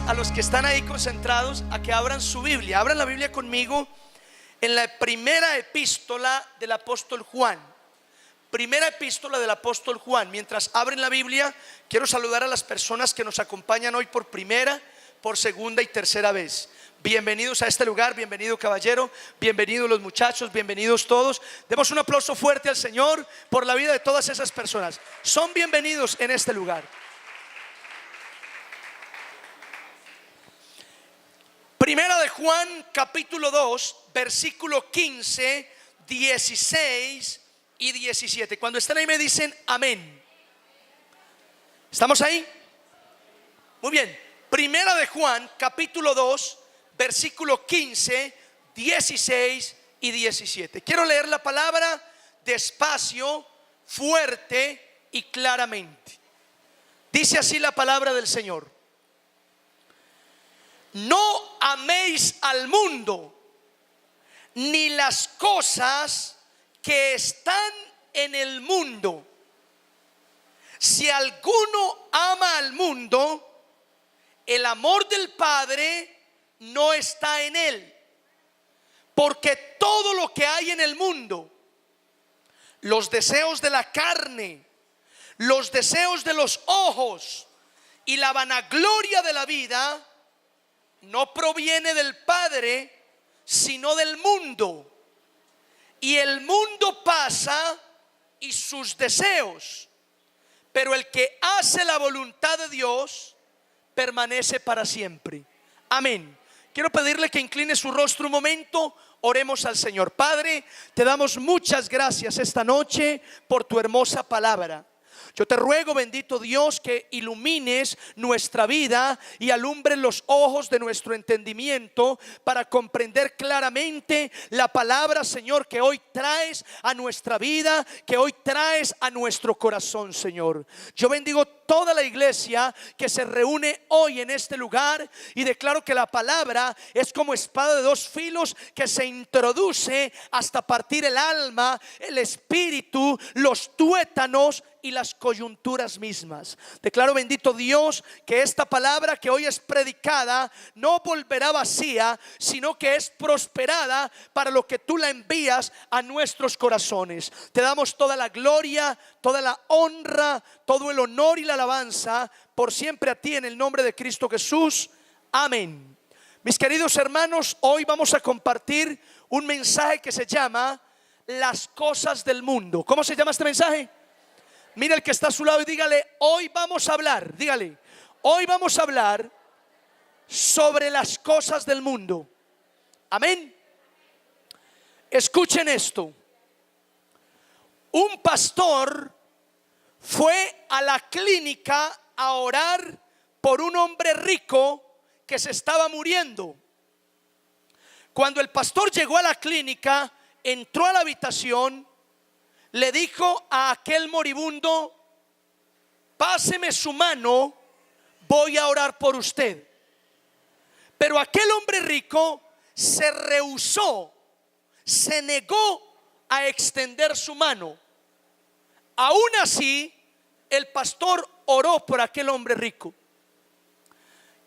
a los que están ahí concentrados a que abran su Biblia. Abran la Biblia conmigo en la primera epístola del apóstol Juan. Primera epístola del apóstol Juan. Mientras abren la Biblia, quiero saludar a las personas que nos acompañan hoy por primera, por segunda y tercera vez. Bienvenidos a este lugar, bienvenido caballero, bienvenidos los muchachos, bienvenidos todos. Demos un aplauso fuerte al Señor por la vida de todas esas personas. Son bienvenidos en este lugar. Primera de Juan, capítulo 2, versículo 15, 16 y 17. Cuando estén ahí me dicen amén. ¿Estamos ahí? Muy bien. Primera de Juan, capítulo 2, versículo 15, 16 y 17. Quiero leer la palabra despacio, fuerte y claramente. Dice así la palabra del Señor: no améis al mundo, ni las cosas que están en el mundo. Si alguno ama al mundo, el amor del Padre no está en él. Porque todo lo que hay en el mundo, los deseos de la carne, los deseos de los ojos y la vanagloria de la vida, no proviene del Padre, sino del mundo. Y el mundo pasa y sus deseos, pero el que hace la voluntad de Dios permanece para siempre. Amén. Quiero pedirle que incline su rostro un momento. Oremos al Señor. Padre, te damos muchas gracias esta noche por tu hermosa palabra. Yo te ruego, bendito Dios, que ilumines nuestra vida y alumbres los ojos de nuestro entendimiento para comprender claramente la palabra, Señor, que hoy traes a nuestra vida, que hoy traes a nuestro corazón, Señor. Yo bendigo toda la iglesia que se reúne hoy en este lugar y declaro que la palabra es como espada de dos filos que se introduce hasta partir el alma, el espíritu, los tuétanos y las coyunturas mismas. Declaro, bendito Dios, que esta palabra que hoy es predicada no volverá vacía, sino que es prosperada para lo que tú la envías a nuestros corazones. Te damos toda la gloria, toda la honra, todo el honor y la alabanza por siempre a ti, en el nombre de Cristo Jesús. Amén. Mis queridos hermanos, hoy vamos a compartir un mensaje que se llama las cosas del mundo. ¿Cómo se llama este mensaje? Mira el que está a su lado y dígale: hoy vamos a hablar, dígale, hoy vamos a hablar sobre las cosas del mundo. Amén. Escuchen esto. Un pastor fue a la clínica a orar por un hombre rico que se estaba muriendo. Cuando el pastor llegó a la clínica, entró a la habitación, le dijo a aquel moribundo: páseme su mano, voy a orar por usted. Pero aquel hombre rico se rehusó, se negó a extender su mano. Aún así, el pastor oró por aquel hombre rico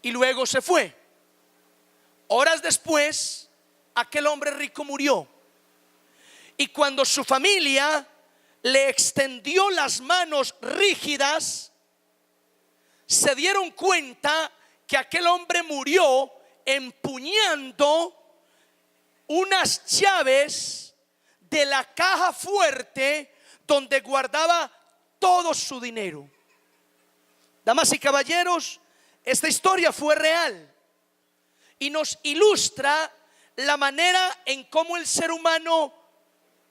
y luego se fue. Horas después, aquel hombre rico murió. Y cuando su familia le extendió las manos rígidas, se dieron cuenta que aquel hombre murió empuñando unas llaves de la caja fuerte donde guardaba todo su dinero. Damas y caballeros, esta historia fue real y nos ilustra la manera en cómo el ser humano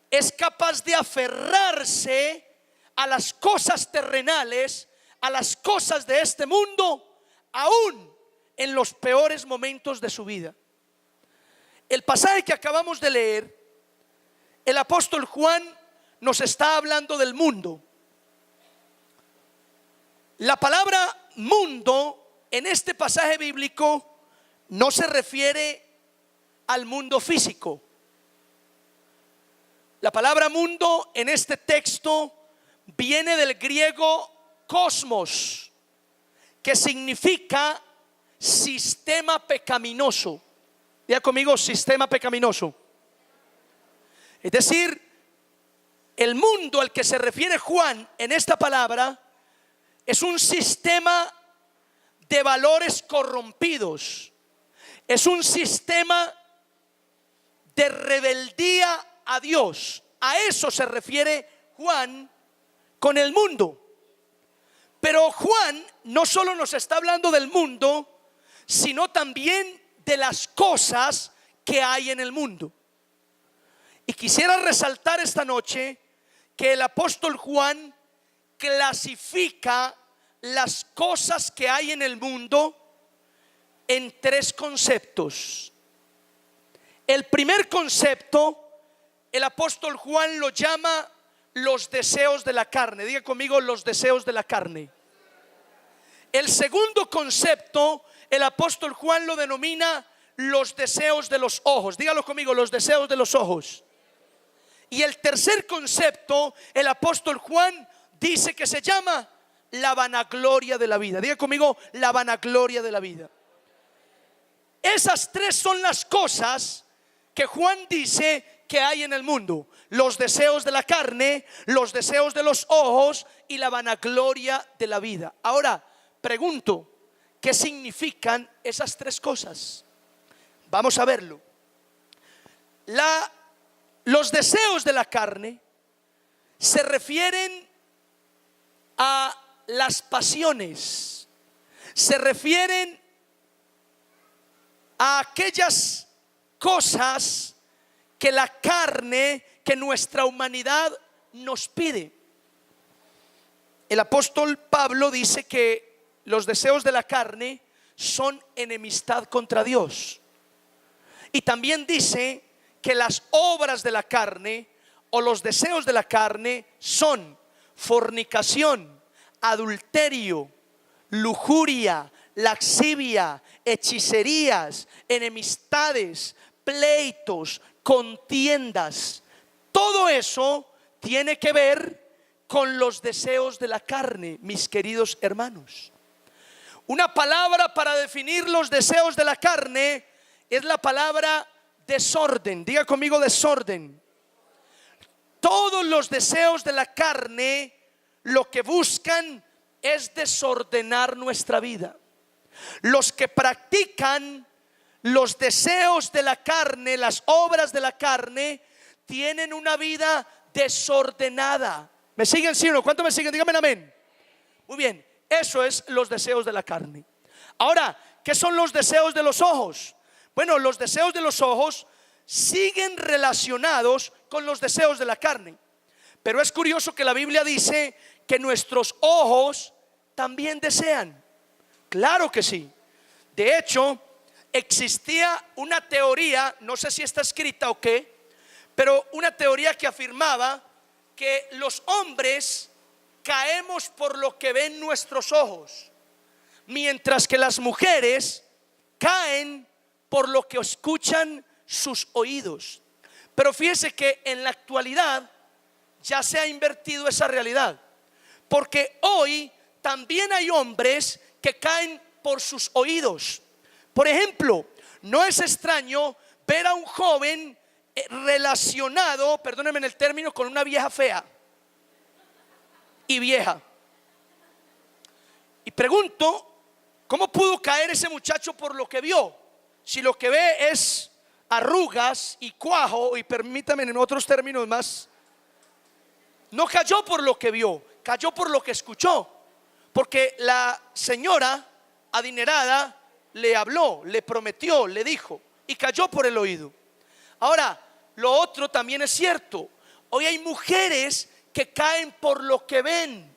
es capaz de aferrarse a las cosas terrenales, a las cosas de este mundo, aún en los peores momentos de su vida. El pasaje que acabamos de leer, el apóstol Juan nos está hablando del mundo. La palabra mundo en este pasaje bíblico no se refiere al mundo físico. La palabra mundo en este texto viene del griego cosmos, que significa sistema pecaminoso. Diga conmigo, sistema pecaminoso. Es decir, el mundo al que se refiere Juan en esta palabra es un sistema de valores corrompidos. Es un sistema de rebeldía a Dios. A eso se refiere Juan con el mundo. Pero Juan no solo nos está hablando del mundo, sino también de las cosas que hay en el mundo. Y quisiera resaltar esta noche que el apóstol Juan clasifica las cosas que hay en el mundo en tres conceptos. El primer concepto, el apóstol Juan lo llama los deseos de la carne. Diga conmigo, los deseos de la carne. El segundo concepto, el apóstol Juan lo denomina los deseos de los ojos. Dígalo conmigo, los deseos de los ojos. Y el tercer concepto, el apóstol Juan dice que se llama la vanagloria de la vida. Diga conmigo, la vanagloria de la vida. Esas tres son las cosas que Juan dice que hay en el mundo: los deseos de la carne, los deseos de los ojos y la vanagloria de la vida. Ahora, pregunto, ¿qué significan esas tres cosas? Vamos a verlo. Los deseos de la carne se refieren a las pasiones, se refieren a aquellas cosas que la carne, que nuestra humanidad nos pide. El apóstol Pablo dice que los deseos de la carne son enemistad contra Dios. Y también dice que las obras de la carne o los deseos de la carne son fornicación, adulterio, lujuria, lascivia, hechicerías, enemistades, pleitos, contiendas. Todo eso tiene que ver con los deseos de la carne, mis queridos hermanos. Una palabra para definir los deseos de la carne es la palabra desorden. Diga conmigo, desorden. Todos los deseos de la carne lo que buscan es desordenar nuestra vida. Los que practican los deseos de la carne, las obras de la carne, tienen una vida desordenada. ¿Me siguen, sí o no? ¿Cuánto me siguen? Díganme amén. Muy bien, eso es los deseos de la carne. Ahora, ¿qué son los deseos de los ojos? Bueno, los deseos de los ojos siguen relacionados con los deseos de la carne. Pero es curioso que la Biblia dice que nuestros ojos también desean. Claro que sí. De hecho, existía una teoría, no sé si está escrita o qué, pero una teoría que afirmaba que los hombres caemos por lo que ven nuestros ojos, mientras que las mujeres caen por lo que escuchan sus oídos. Pero fíjese que en la actualidad ya se ha invertido esa realidad, porque hoy también hay hombres que caen por sus oídos. Por ejemplo, no es extraño ver a un joven relacionado, perdónenme el término, con una vieja fea y vieja. Y pregunto, ¿cómo pudo caer ese muchacho por lo que vio? Si lo que ve es arrugas y cuajo, y permítame en otros términos más, no cayó por lo que vio, cayó por lo que escuchó. Porque la señora adinerada le habló, le prometió, le dijo, y cayó por el oído. Ahora, lo otro también es cierto. Hoy hay mujeres que caen por lo que ven.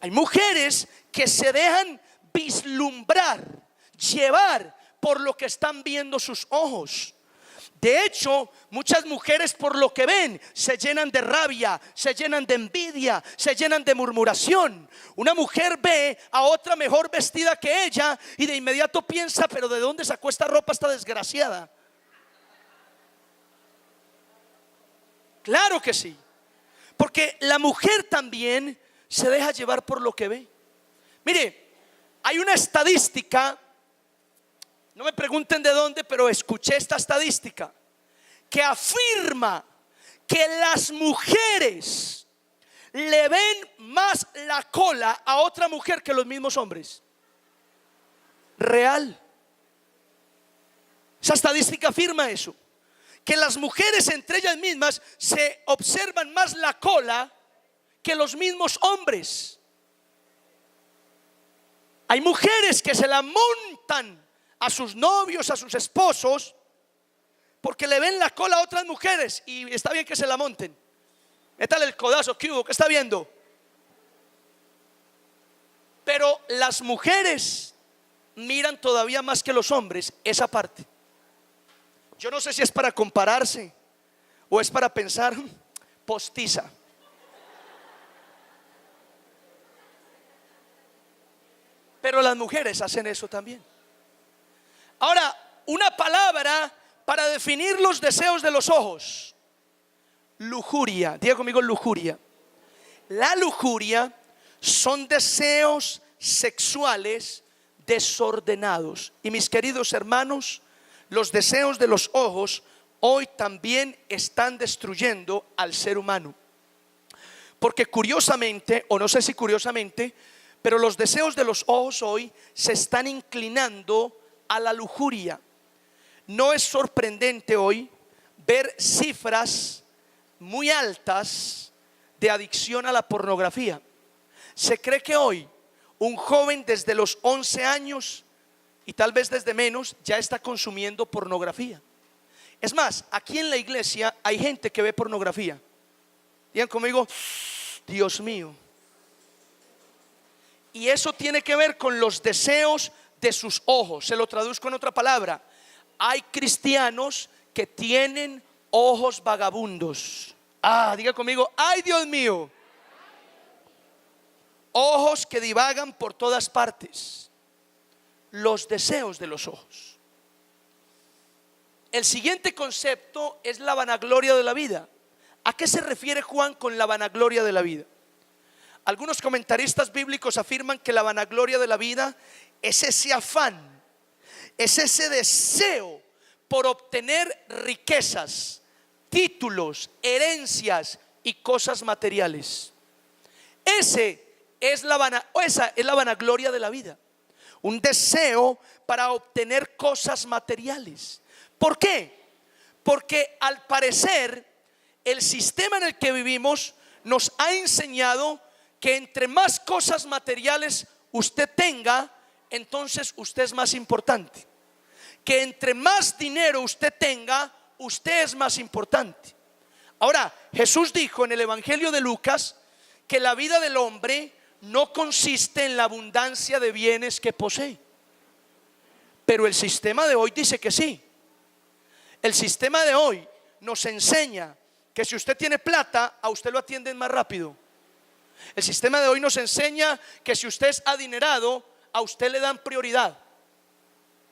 Hay mujeres que se dejan vislumbrar, llevar por lo que están viendo sus ojos. De hecho, muchas mujeres por lo que ven se llenan de rabia, se llenan de envidia, se llenan de murmuración. Una mujer ve a otra mejor vestida que ella y de inmediato piensa, pero ¿de dónde sacó esta ropa esta desgraciada? Claro que sí, porque la mujer también se deja llevar por lo que ve. Mire, hay una estadística no me pregunten de dónde, pero escuché esta estadística que afirma que las mujeres le ven más la cola a otra mujer que los mismos hombres. Real. Esa estadística afirma eso, que las mujeres entre ellas mismas se observan más la cola que los mismos hombres. Hay mujeres que se la montan a sus novios, a sus esposos, porque le ven la cola a otras mujeres, y está bien que se la monten. Métale el codazo, ¿qué hubo? ¿Qué está viendo? Pero las mujeres miran todavía más que los hombres esa parte. Yo no sé si es para compararse o es para pensar, postiza. Pero las mujeres hacen eso también. Ahora, una palabra para definir los deseos de los ojos: lujuria. Diga conmigo, lujuria. La lujuria son deseos sexuales desordenados. Y mis queridos hermanos, los deseos de los ojos hoy también están destruyendo al ser humano. Porque curiosamente, o no sé si curiosamente, pero los deseos de los ojos hoy se están inclinando a la lujuria. No es sorprendente hoy ver cifras muy altas de adicción a la pornografía. Se cree que hoy un joven desde los 11 años y tal vez desde menos ya está consumiendo pornografía. Es más, aquí en la iglesia hay gente que ve pornografía. Digan conmigo, Dios mío. Y eso tiene que ver con los deseos de sus ojos. Se lo traduzco en otra palabra: hay cristianos que tienen ojos vagabundos. Diga conmigo, ay Dios mío. Ojos que divagan por todas partes. Los deseos de los ojos. El siguiente concepto es la vanagloria de la vida. ¿A qué se refiere Juan con la vanagloria de la vida? Algunos comentaristas bíblicos afirman que la vanagloria de la vida es ese afán, es ese deseo por obtener riquezas, títulos, herencias y cosas materiales. Esa es la vanagloria de la vida. Un deseo para obtener cosas materiales. ¿Por qué? Porque al parecer el sistema en el que vivimos nos ha enseñado que entre más cosas materiales usted tenga, entonces usted es más importante. Que entre más dinero usted tenga, usted es más importante. Ahora, Jesús dijo en el Evangelio de Lucas que la vida del hombre no consiste en la abundancia de bienes que posee. Pero el sistema de hoy dice que sí. El sistema de hoy nos enseña que si usted tiene plata, a usted lo atienden más rápido. El sistema de hoy nos enseña que si usted es adinerado, a usted le dan prioridad.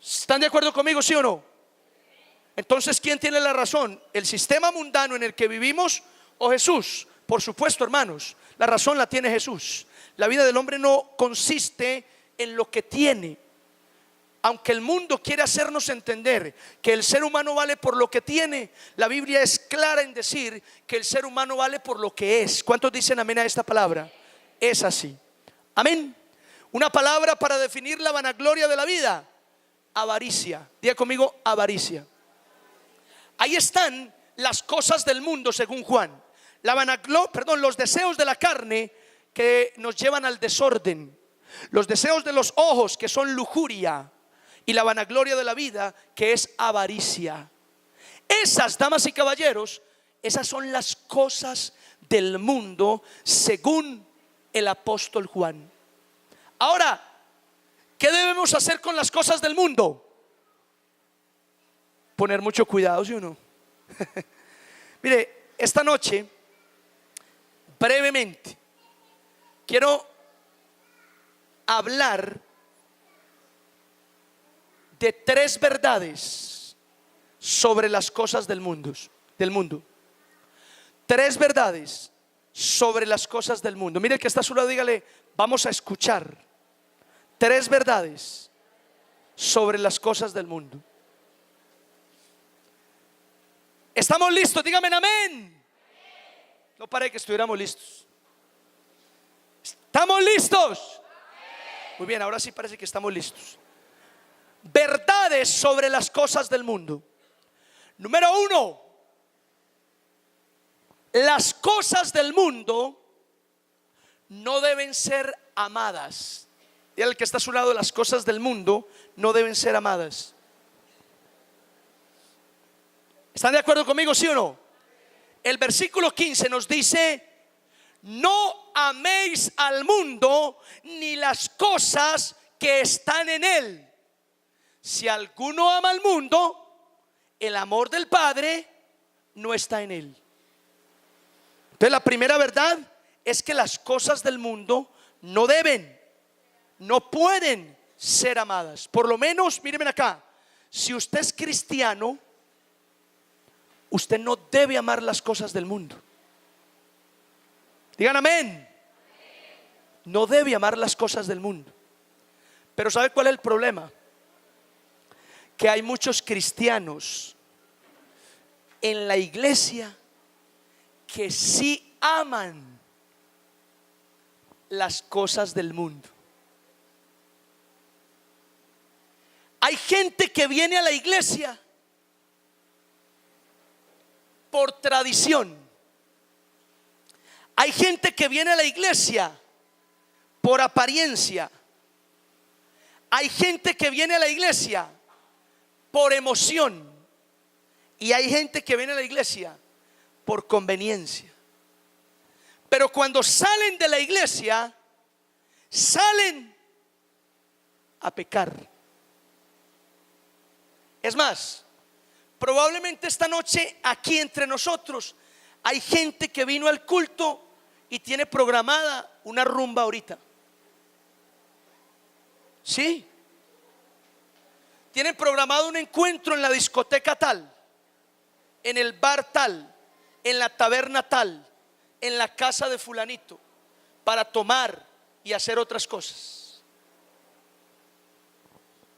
¿Están de acuerdo conmigo, sí o no? Entonces, ¿quién tiene la razón? ¿El sistema mundano en el que vivimos o Jesús? Por supuesto, hermanos, la razón la tiene Jesús. La vida del hombre no consiste en lo que tiene. Aunque el mundo quiere hacernos entender que el ser humano vale por lo que tiene, la Biblia es clara en decir que el ser humano vale por lo que es. ¿Cuántos dicen amén a esta palabra? Es así. Amén. Una palabra para definir la vanagloria de la vida: avaricia. Diga conmigo, avaricia. Ahí están las cosas del mundo según Juan. Los deseos de la carne que nos llevan al desorden. Los deseos de los ojos que son lujuria. Y la vanagloria de la vida que es avaricia. Esas, damas y caballeros, esas son las cosas del mundo según el apóstol Juan. Ahora, ¿qué debemos hacer con las cosas del mundo? Poner mucho cuidado, ¿sí o no? Mire, esta noche, brevemente, quiero hablar de 3 verdades sobre las cosas del mundo. 3 verdades sobre las cosas del mundo. Mire el que está a su lado, dígale, vamos a escuchar. 3 verdades sobre las cosas del mundo. ¿Estamos listos? Díganme amén. No parece que estuviéramos listos. ¿Estamos listos? Muy bien, ahora sí parece que estamos listos. Verdades sobre las cosas del mundo. Número 1. Las cosas del mundo no deben ser amadas. Y al que está a su lado, las cosas del mundo no deben ser amadas. ¿Están de acuerdo conmigo, sí o no? El versículo 15 nos dice: no améis al mundo ni las cosas que están en él. Si alguno ama al mundo, el amor del Padre no está en él. Entonces la primera verdad es que las cosas del mundo no deben, no pueden ser amadas. Por lo menos, mírenme acá, si usted es cristiano, usted no debe amar las cosas del mundo. Digan amén. No debe amar las cosas del mundo. Pero ¿sabe cuál es el problema? Que hay muchos cristianos en la iglesia que sí aman las cosas del mundo. Hay gente que viene a la iglesia por tradición. Hay gente que viene a la iglesia por apariencia. Hay gente que viene a la iglesia por emoción. Y hay gente que viene a la iglesia por conveniencia. Pero cuando salen de la iglesia, salen a pecar. Es más, probablemente esta noche aquí entre nosotros hay gente que vino al culto y tiene programada una rumba ahorita. Sí. Tienen programado un encuentro en la discoteca tal, en el bar tal, en la taberna tal, en la casa de fulanito, para tomar y hacer otras cosas.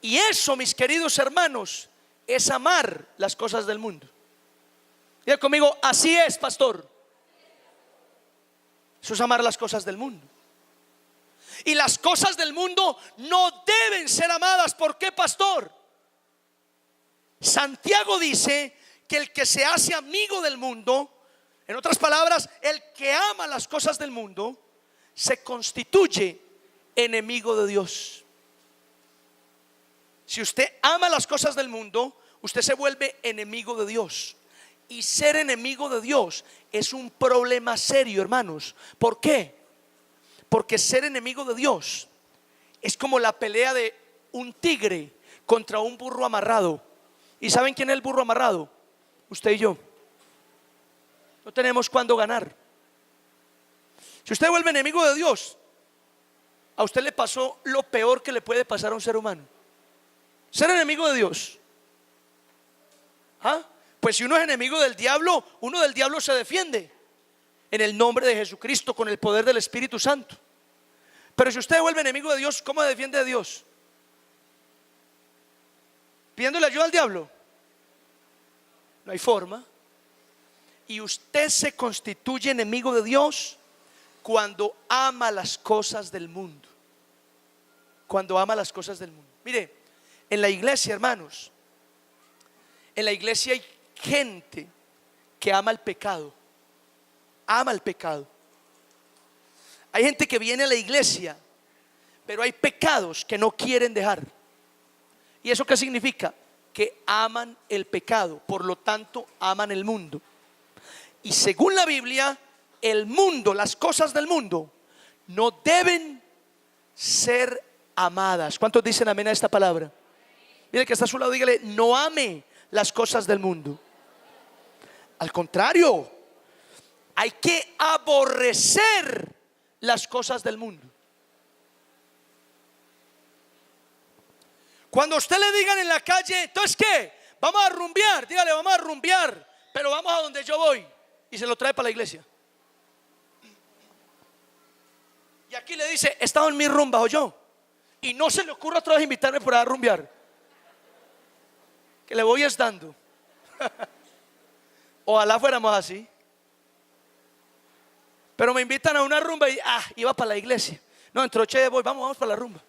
Y eso, mis queridos hermanos, es amar las cosas del mundo. Diga conmigo: así es, pastor. Eso es amar las cosas del mundo. Y las cosas del mundo no deben ser amadas. ¿Por qué, pastor? Santiago dice que el que se hace amigo del mundo, en otras palabras, el que ama las cosas del mundo, se constituye enemigo de Dios. Si usted ama las cosas del mundo, usted se vuelve enemigo de Dios. Y ser enemigo de Dios es un problema serio, hermanos. ¿Por qué? Porque ser enemigo de Dios es como la pelea de un tigre contra un burro amarrado. ¿Y saben quién es el burro amarrado? Usted y yo. No tenemos cuándo ganar. Si usted vuelve enemigo de Dios, a usted le pasó lo peor que le puede pasar a un ser humano: ser enemigo de Dios. ¿Ah? Pues si uno es enemigo del diablo, uno del diablo se defiende en el nombre de Jesucristo, con el poder del Espíritu Santo. Pero si usted se vuelve enemigo de Dios, ¿cómo defiende a Dios? ¿Pidiéndole ayuda al diablo? No hay forma. Y usted se constituye enemigo de Dios cuando ama las cosas del mundo. Cuando ama las cosas del mundo. Mire, en la iglesia, hermanos, en la iglesia hay gente que ama el pecado. Ama el pecado. Hay gente que viene a la iglesia, pero hay pecados que no quieren dejar. ¿Y eso qué significa? Que aman el pecado, por lo tanto aman el mundo. Y según la Biblia, el mundo, las cosas del mundo, no deben ser amadas. ¿Cuántos dicen amén a esta palabra? Mire que está a su lado, dígale: no ame las cosas del mundo. Al contrario, hay que aborrecer las cosas del mundo. Cuando a usted le digan en la calle: ¿entonces qué? Vamos a rumbear. Dígale: vamos a rumbear, pero vamos a donde yo voy. Y se lo trae para la iglesia. Y aquí le dice: he estado en mi rumba, o yo. Y no se le ocurra otra vez invitarme por ahí a rumbear. que le voy dando. Ojalá fuéramos así. Pero me invitan a una rumba y iba para la iglesia. No, entró Che, vamos para la rumba.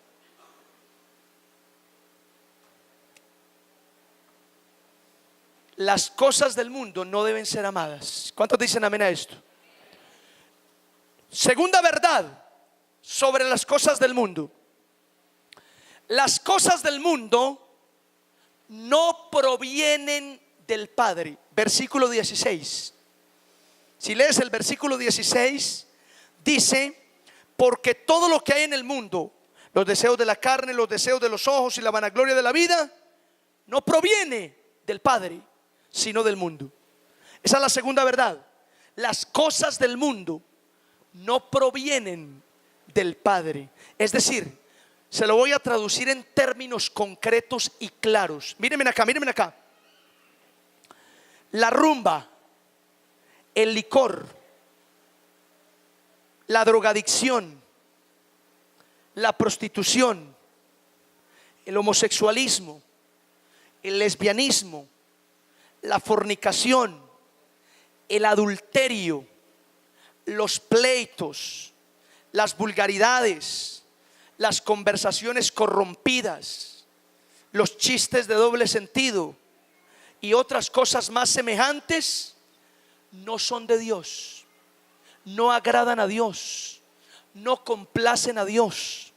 Las cosas del mundo no deben ser amadas. ¿Cuántos dicen amén a esto? Segunda verdad sobre las cosas del mundo. Las cosas del mundo no provienen del Padre. Versículo 16. Si lees el versículo 16, dice: porque todo lo que hay en el mundo, los deseos de la carne, los deseos de los ojos y la vanagloria de la vida, no proviene del Padre, sino del mundo. Esa es la segunda verdad. Las cosas del mundo no provienen del Padre. Es decir, se lo voy a traducir en términos concretos y claros. Mírenme acá, mírenme acá. La rumba, el licor, la drogadicción, la prostitución, el homosexualismo, el lesbianismo, la fornicación, el adulterio, los pleitos, las vulgaridades, las conversaciones corrompidas, los chistes de doble sentido y otras cosas más semejantes no son de Dios, no agradan a Dios, no complacen a Dios.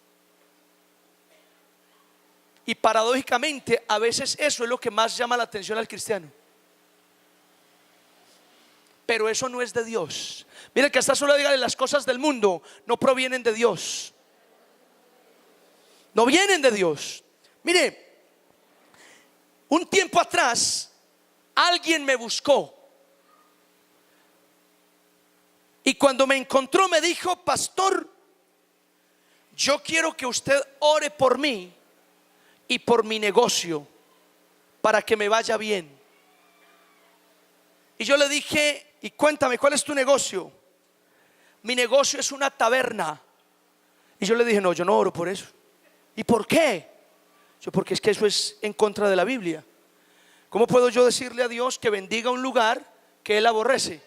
Y paradójicamente a veces eso es lo que más llama la atención al cristiano. Pero eso no es de Dios. Mire que hasta solo dígale: las cosas del mundo no provienen de Dios, no vienen de Dios. Mire, un tiempo atrás alguien me buscó y cuando me encontró me dijo: pastor, yo quiero que usted ore por mí y por mi negocio para que me vaya bien. Y yo le dije: y cuéntame, ¿cuál es tu negocio? Mi negocio es una taberna. Y yo le dije: no, yo no oro por eso. ¿Y por qué? Porque es que eso es en contra de la Biblia. ¿Cómo puedo yo decirle a Dios que bendiga un lugar que Él aborrece?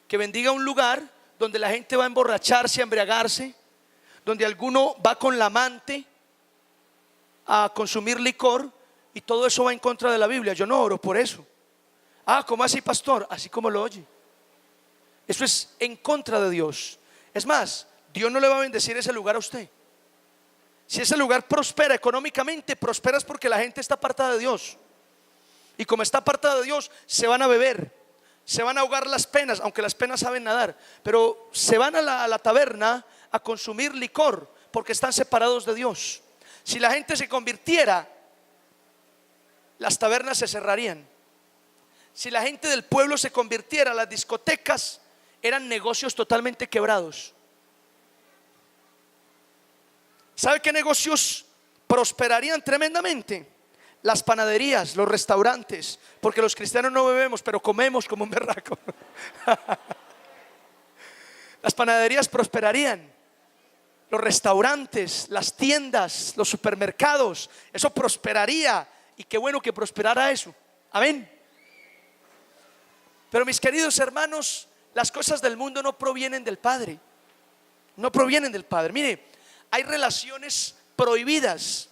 Que bendiga un lugar donde la gente va a emborracharse, a embriagarse, donde alguno va con la amante a consumir licor, y todo eso va en contra de la Biblia. Yo no oro por eso. ¿Cómo así, pastor? Así como lo oye. Eso es en contra de Dios. Es más, Dios no le va a bendecir ese lugar a usted. Si ese lugar prospera económicamente, prospera es porque la gente está apartada de Dios. Y como está apartada de Dios, se van a beber, se van a ahogar las penas, aunque las penas saben nadar, pero se van a la taberna a consumir licor porque están separados de Dios. Si la gente se convirtiera, las tabernas se cerrarían. Si la gente del pueblo se convirtiera, las discotecas eran negocios totalmente quebrados. ¿Sabe qué negocios prosperarían tremendamente? Las panaderías, los restaurantes, porque los cristianos no bebemos, pero comemos como un berraco. Las panaderías prosperarían, los restaurantes, las tiendas, los supermercados, eso prosperaría. Y qué bueno que prosperara eso. Amén. Pero mis queridos hermanos, las cosas del mundo no provienen del Padre. No provienen del Padre. Mire, hay relaciones prohibidas.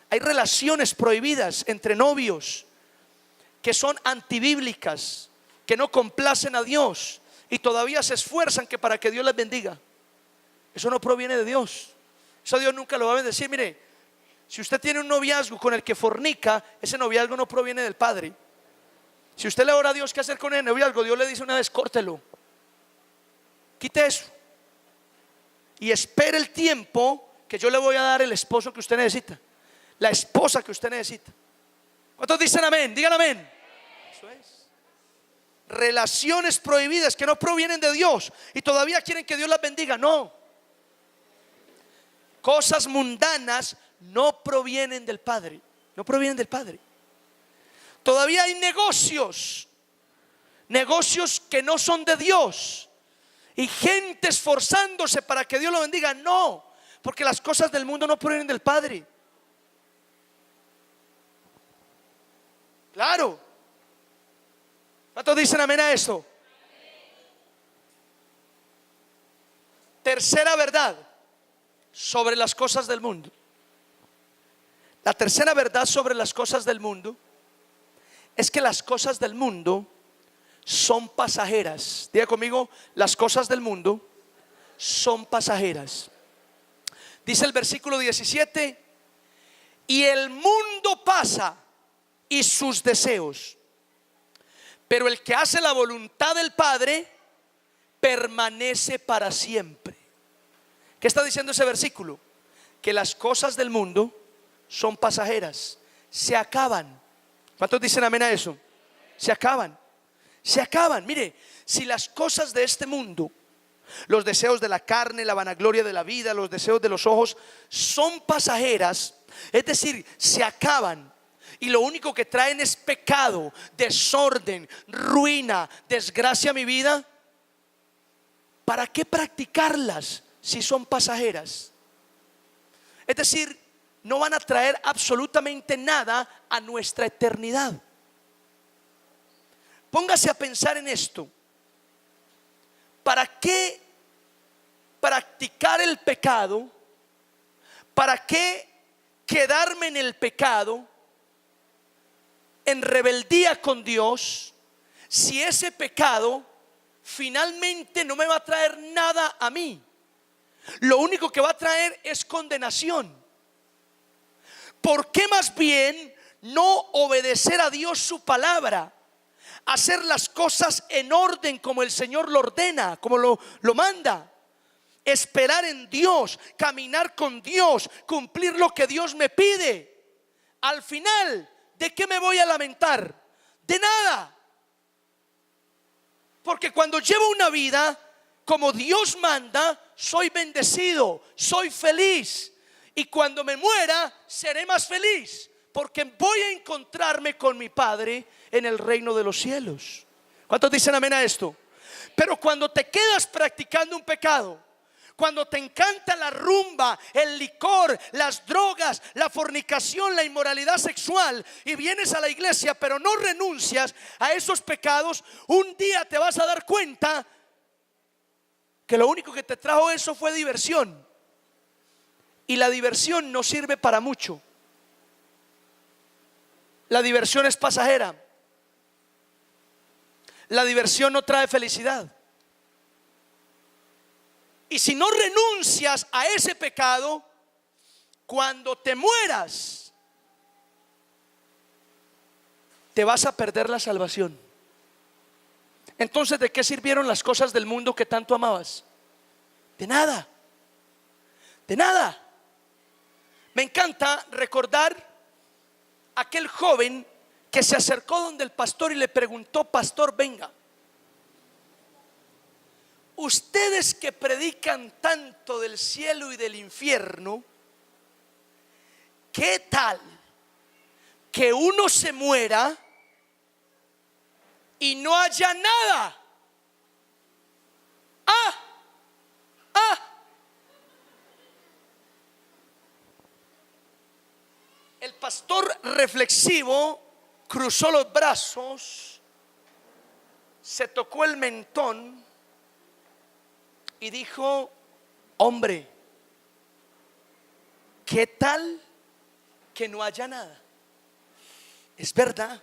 Hay relaciones prohibidas entre novios que son antibíblicas, que no complacen a Dios y todavía se esfuerzan que para que Dios les bendiga. Eso no proviene de Dios. Eso Dios nunca lo va a bendecir. Mire, si usted tiene un noviazgo con el que fornica, ese noviazgo no proviene del Padre. Si usted le ora a Dios qué hacer con el noviazgo, Dios le dice una vez: córtelo, quite eso y espere el tiempo que yo le voy a dar el esposo que usted necesita, la esposa que usted necesita. ¿Cuántos dicen amén? Digan amén. Eso es. Relaciones prohibidas que no provienen de Dios y todavía quieren que Dios las bendiga. No. Cosas mundanas no provienen del Padre. No provienen del Padre. Todavía hay negocios que no son de Dios y gente esforzándose para que Dios lo bendiga. No, porque las cosas del mundo no provienen del Padre. Claro. ¿Cuántos dicen amén a esto? Tercera verdad sobre las cosas del mundo. La tercera verdad sobre las cosas del mundo es que las cosas del mundo son pasajeras. Diga conmigo, las cosas del mundo son pasajeras. Dice el versículo 17: y el mundo pasa y sus deseos, pero el que hace la voluntad del Padre permanece para siempre. ¿Qué está diciendo ese versículo? Que las cosas del mundo son pasajeras, se acaban. ¿Cuántos dicen amén a eso? Se acaban, se acaban. Mire, si las cosas de este mundo, los deseos de la carne, la vanagloria de la vida, los deseos de los ojos, son pasajeras, es decir, se acaban, y lo único que traen es pecado, desorden, ruina, desgracia a mi vida, ¿para qué practicarlas si son pasajeras? Es decir, no van a traer absolutamente nada a nuestra eternidad. Póngase a pensar en esto. ¿Para qué practicar el pecado? ¿Para qué quedarme en el pecado, en rebeldía con Dios, si ese pecado finalmente no me va a traer nada a mí? Lo único que va a traer es condenación. ¿Por qué más bien no obedecer a Dios su palabra? Hacer las cosas en orden como el Señor lo ordena, como lo manda. Esperar en Dios, caminar con Dios, cumplir lo que Dios me pide. Al final, ¿de qué me voy a lamentar? De nada. Porque cuando llevo una vida como Dios manda, soy bendecido, soy feliz. Y cuando me muera, seré más feliz, porque voy a encontrarme con mi Padre en el reino de los cielos. ¿Cuántos dicen amén a esto? Pero cuando te quedas practicando un pecado, cuando te encanta la rumba, el licor, las drogas, la fornicación, la inmoralidad sexual, y vienes a la iglesia pero no renuncias a esos pecados, un día te vas a dar cuenta que lo único que te trajo eso fue diversión. Y la diversión no sirve para mucho. La diversión es pasajera. La diversión no trae felicidad. Y si no renuncias a ese pecado, cuando te mueras, te vas a perder la salvación. Entonces, ¿de qué sirvieron las cosas del mundo que tanto amabas? De nada. De nada. Me encanta recordar aquel joven que se acercó donde el pastor y le preguntó: pastor, venga, ustedes que predican tanto del cielo y del infierno, ¿qué tal que uno se muera y no haya nada? El pastor reflexivo cruzó los brazos, se tocó el mentón y dijo: hombre, ¿qué tal que no haya nada? Es verdad.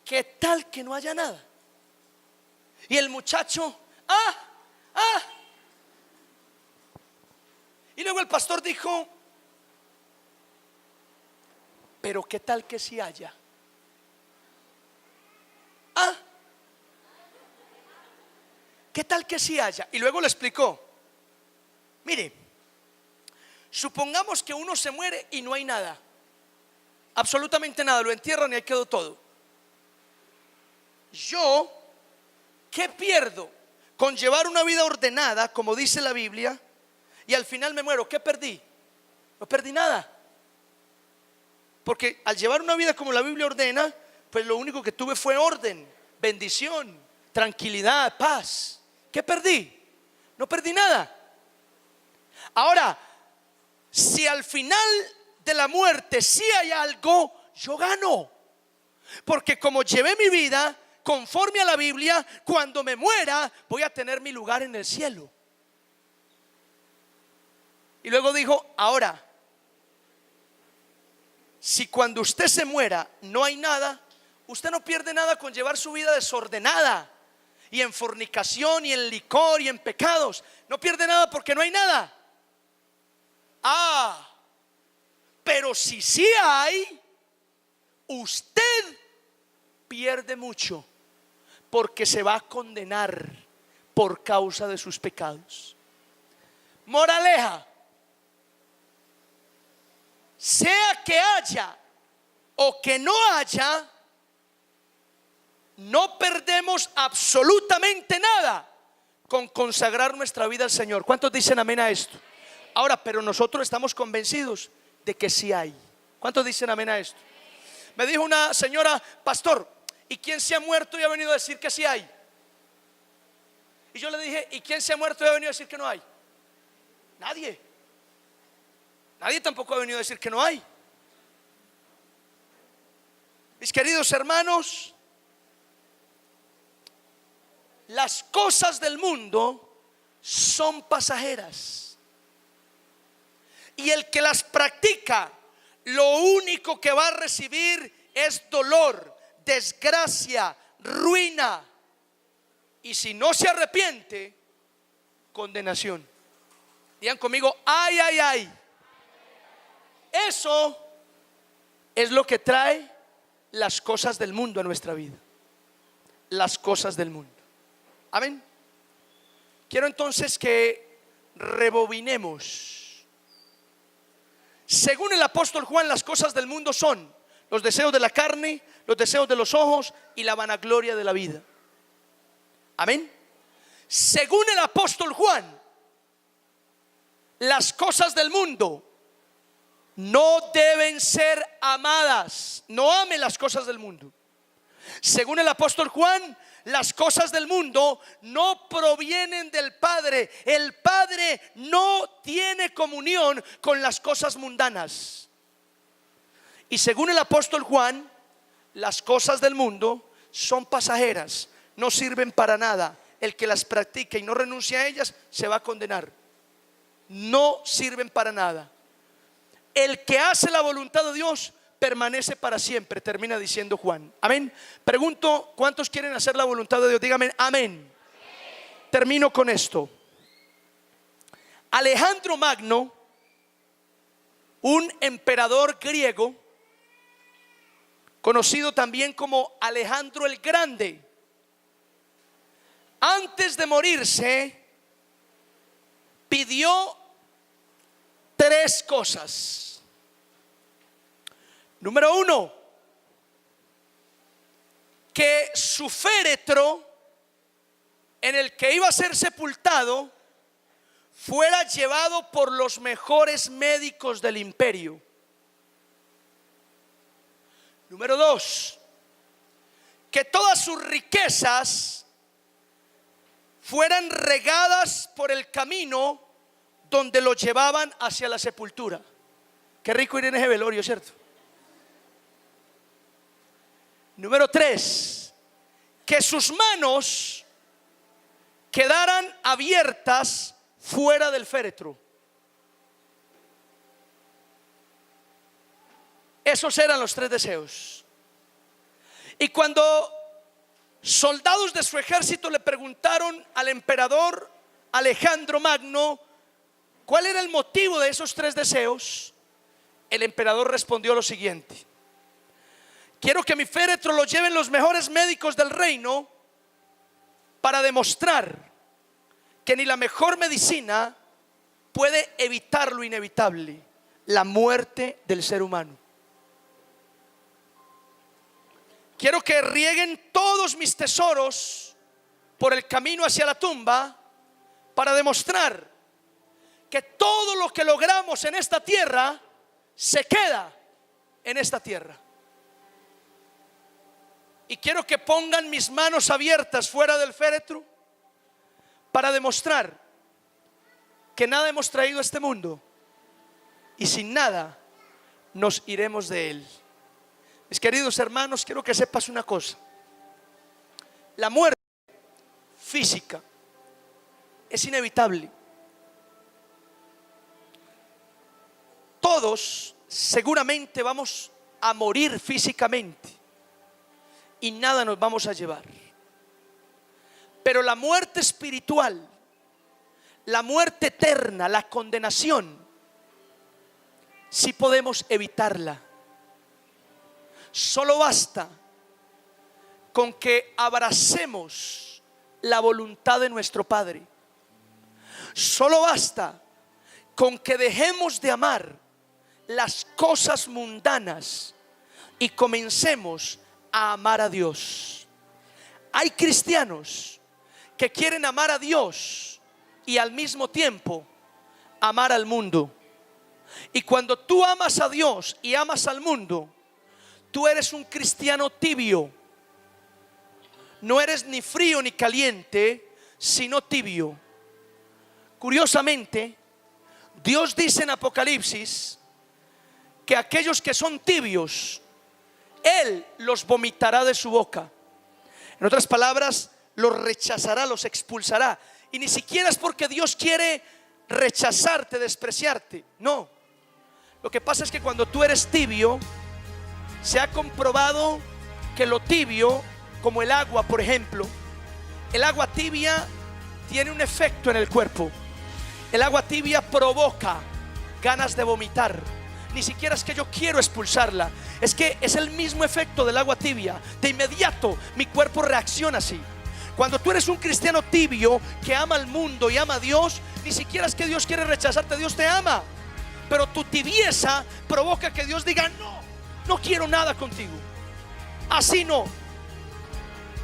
¿Qué tal que no haya nada? Y el muchacho, y luego el pastor dijo: pero ¿qué tal que si haya? ¿Qué tal que si haya? Y luego le explicó: mire, supongamos que uno se muere y no hay nada, absolutamente nada, lo entierran y ahí quedó todo. Yo, ¿qué pierdo con llevar una vida ordenada, como dice la Biblia, y al final me muero? ¿Qué perdí? No perdí nada. Porque al llevar una vida como la Biblia ordena, pues lo único que tuve fue orden, bendición, tranquilidad, paz. ¿Qué perdí? No perdí nada. Ahora, si al final de la muerte sí hay algo, yo gano. Porque como llevé mi vida conforme a la Biblia, cuando me muera voy a tener mi lugar en el cielo. Y luego dijo, ahora, si cuando usted se muera no hay nada, usted no pierde nada con llevar su vida desordenada y en fornicación y en licor y en pecados. No pierde nada porque no hay nada. Pero si sí hay, usted pierde mucho, porque se va a condenar por causa de sus pecados. Moraleja: sea que haya o que no haya, no perdemos absolutamente nada con consagrar nuestra vida al Señor. ¿Cuántos dicen amén a esto? Ahora, pero nosotros estamos convencidos de que sí hay. ¿Cuántos dicen amén a esto? Me dijo una señora, pastor, ¿y quién se ha muerto y ha venido a decir que sí hay? Y yo le dije, ¿y quién se ha muerto y ha venido a decir que no hay? Nadie. Nadie tampoco ha venido a decir que no hay. Mis queridos hermanos, las cosas del mundo son pasajeras. Y el que las practica, lo único que va a recibir es dolor, desgracia, ruina. Y si no se arrepiente, condenación. Digan conmigo, ay, ay, ay. Eso es lo que trae las cosas del mundo a nuestra vida. Las cosas del mundo. Amén. Quiero entonces que rebobinemos. Según el apóstol Juan, las cosas del mundo son los deseos de la carne, los deseos de los ojos y la vanagloria de la vida. Amén. Según el apóstol Juan, las cosas del mundo no deben ser amadas. No ame las cosas del mundo. Según el apóstol Juan, las cosas del mundo no provienen del Padre. El Padre no tiene comunión con las cosas mundanas. Y según el apóstol Juan, las cosas del mundo son pasajeras, no sirven para nada. El que las practique y no renuncia a ellas se va a condenar. No sirven para nada. El que hace la voluntad de Dios permanece para siempre, termina diciendo Juan. Amén. Pregunto, ¿cuántos quieren hacer la voluntad de Dios? Dígame amén. Termino con esto. Alejandro Magno, un emperador griego, conocido también como Alejandro el Grande, antes de morirse pidió 3 cosas. Número 1, que su féretro en el que iba a ser sepultado fuera llevado por los mejores médicos del imperio. Número 2, que todas sus riquezas fueran regadas por el camino donde lo llevaban hacia la sepultura. Qué rico ir en ese velorio, ¿cierto? Número 3, que sus manos quedaran abiertas fuera del féretro. Esos eran los 3 deseos. Y cuando soldados de su ejército le preguntaron al emperador Alejandro Magno cuál era el motivo de esos 3 deseos, el emperador respondió lo siguiente: quiero que mi féretro lo lleven los mejores médicos del reino para demostrar que ni la mejor medicina puede evitar lo inevitable, la muerte del ser humano. Quiero que rieguen todos mis tesoros por el camino hacia la tumba para demostrar que todo lo que logramos en esta tierra se queda en esta tierra. Y quiero que pongan mis manos abiertas fuera del féretro para demostrar que nada hemos traído a este mundo y sin nada nos iremos de él. Mis queridos hermanos, quiero que sepas una cosa. La muerte física es inevitable. Todos seguramente vamos a morir físicamente y nada nos vamos a llevar. Pero la muerte espiritual, la muerte eterna, la condenación, sí podemos evitarla. Solo basta con que abracemos la voluntad de nuestro Padre. Solo basta con que dejemos de amar las cosas mundanas y comencemos a amar a Dios. Hay cristianos que quieren amar a Dios y al mismo tiempo amar al mundo. Y cuando tú amas a Dios y amas al mundo, tú eres un cristiano tibio. No eres ni frío ni caliente, sino tibio. Curiosamente, Dios dice en Apocalipsis que aquellos que son tibios, Él los vomitará de su boca. En otras palabras, los rechazará, los expulsará. Y ni siquiera es porque Dios quiere rechazarte, despreciarte. No. Lo que pasa es que cuando tú eres tibio, se ha comprobado que lo tibio, como el agua por ejemplo, el agua tibia tiene un efecto en el cuerpo. El agua tibia provoca ganas de vomitar. Ni siquiera es que yo quiero expulsarla, es que es el mismo efecto del agua tibia. De inmediato mi cuerpo reacciona así. Cuando tú eres un cristiano tibio que ama al mundo y ama a Dios, ni siquiera es que Dios quiere rechazarte, Dios te ama. Pero tu tibieza provoca que Dios diga: no quiero nada contigo. Así no.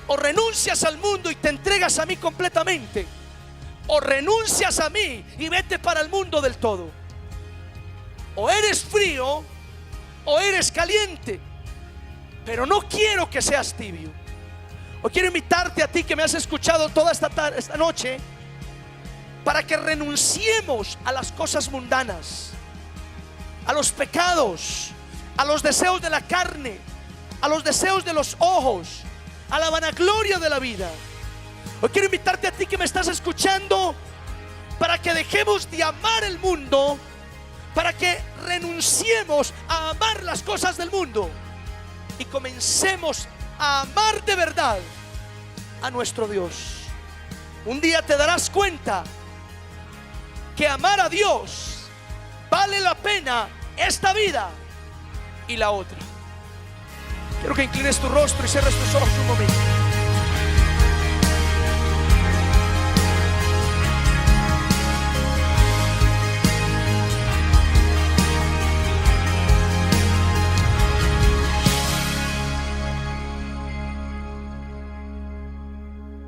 O renuncias al mundo y te entregas a mí completamente, o renuncias a mí y vete para el mundo del todo. O eres frío o eres caliente, pero no quiero que seas tibio. Hoy quiero invitarte a ti que me has escuchado toda esta noche, para que renunciemos a las cosas mundanas, a los pecados, a los deseos de la carne, a los deseos de los ojos, a la vanagloria de la vida. Hoy quiero invitarte a ti que me estás escuchando, para que dejemos de amar el mundo, para que renunciemos a amar las cosas del mundo y comencemos a amar de verdad a nuestro Dios. Un día te darás cuenta que amar a Dios vale la pena esta vida y la otra. Quiero que inclines tu rostro y cierres tus ojos un momento.